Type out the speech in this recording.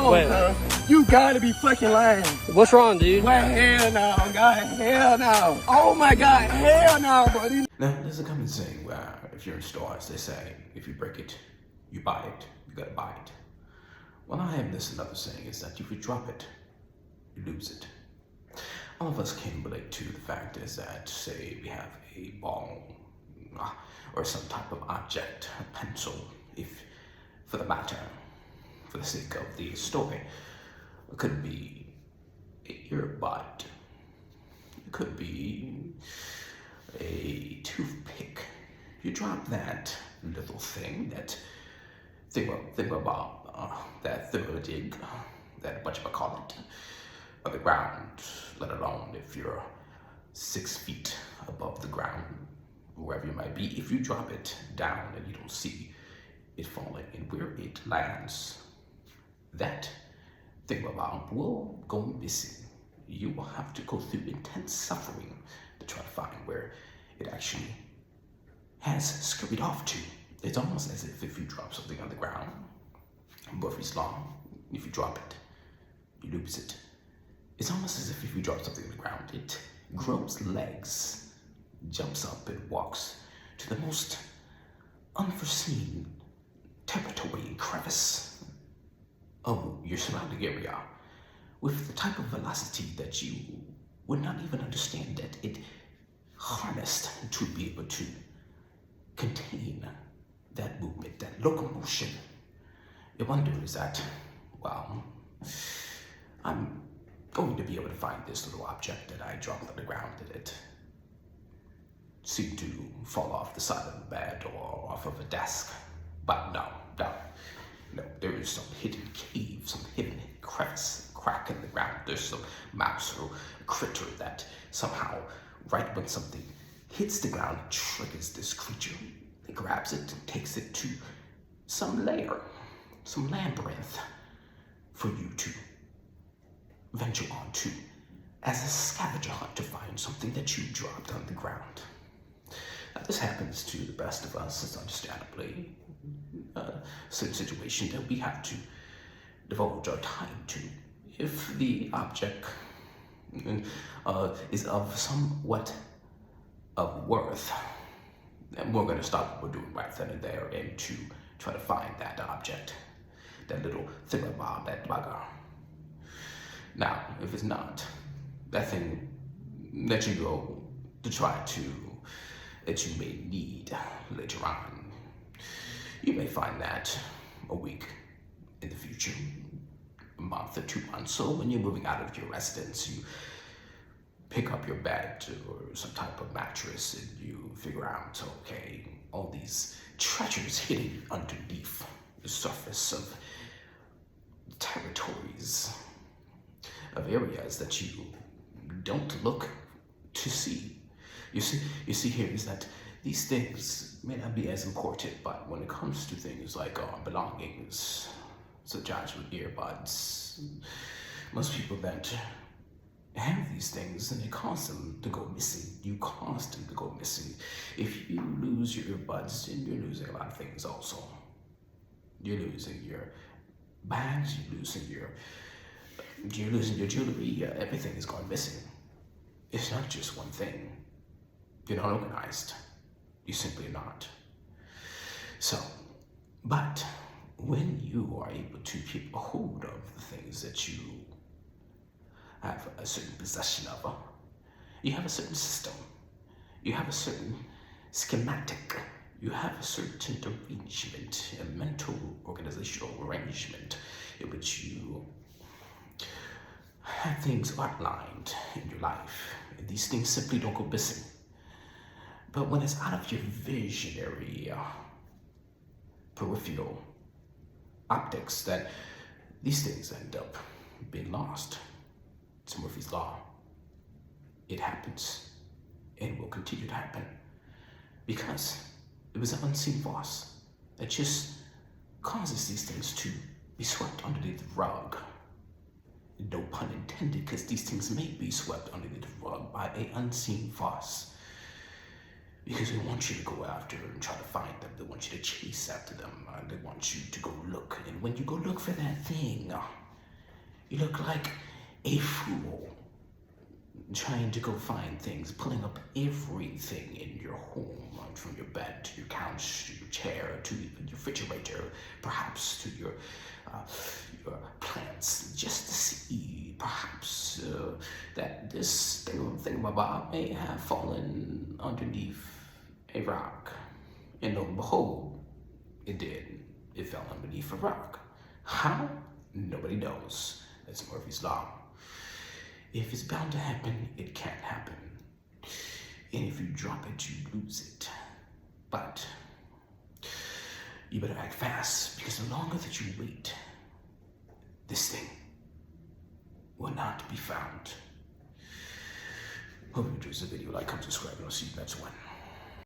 on, Wait. cuz. You gotta be fucking lying. What's wrong, dude? Well, hell no, God, hell no. Oh my God, hell no, buddy. Now, there's a common saying where if you're in stores, they say, if you break it, you buy it, you gotta buy it. Well, I have this another saying is that if you drop it, you lose it. All of us can relate to the fact is that, say, we have a ball or some type of object, a pencil, if for the matter, for the sake of the story, it could be an earbud, it could be a toothpick. You drop that little thing, that that thingamajig, that whatchamacallit, on the ground, let alone if you're 6 feet above the ground, wherever you might be. If you drop it down and you don't see it falling and where it lands, that thingamabob will go missing. You will have to go through intense suffering to try to find where it actually has scurried off to. It's almost as if you drop something on the ground, Murphy's Law, if you drop it, you lose it. It's almost as if you drop something on the ground, it grows legs, jumps up and walks to the most unforeseen territory and crevice of your surrounding area with the type of velocity that you would not even understand that it harnessed to be able to contain that movement, that locomotion. Your wonder is that, well, I'm going to be able to find this little object that I dropped on the ground that it seemed to fall off the side of the bed or off of a desk. But no, there is some hidden cave, some hidden crevice, crack in the ground. There's some mouse or critter that somehow, right when something hits the ground, it triggers this creature. It grabs it and takes it to some lair, some labyrinth for you to venture onto as a scavenger hunt to find something that you dropped on the ground. Now, this happens to the best of us. It's understandably a certain situation that we have to devote our time to. If the object is of somewhat of worth, then we're going to stop what we're doing right then and there and to try to find that object, that little thingamabob, that bugger. Now, if it's not, that thing that you go to try to, that you may need later on, you may find that a week in the future, a month or 2 months. So when you're moving out of your residence, you pick up your bed or some type of mattress and you figure out, okay, all these treasures hidden underneath the surface of territories, of areas that you don't look to see. You see here is that these things may not be as important, but when it comes to things like belongings, such as with earbuds, most people that have these things and they cause them to go missing. You cause them to go missing. If you lose your earbuds, then you're losing a lot of things also. You're losing your bags, you're losing your jewelry, everything is going missing. It's not just one thing. You're not organized. You're simply not. So, but when you are able to keep a hold of the things that you have a certain possession of, you have a certain system, you have a certain schematic, you have a certain arrangement, a mental organizational arrangement in which you have things outlined in your life, and these things simply don't go missing. But when it's out of your visionary, peripheral optics, that these things end up being lost. It's Murphy's Law. It happens, and it will continue to happen, because it was an unseen force that just causes these things to be swept underneath the rug. No pun intended, because these things may be swept underneath the rug by an unseen force. Because they want you to go after and try to find them. They want you to chase after them. They want you to go look. And when you go look for that thing, You look like a fool trying to go find things, pulling up everything in your home, from your bed to your couch to your chair to your refrigerator, perhaps to your plants, just to see perhaps that this thingamabob may have fallen underneath a rock. And lo and behold, it did. It fell underneath a rock. How? Nobody knows. That's Murphy's Law. If it's bound to happen, it can happen. And if you drop it, you lose it. But you better act fast, because the longer that you wait, this thing will not be found. Hope you enjoyed the video. Like, comment, subscribe, and I'll see you next one.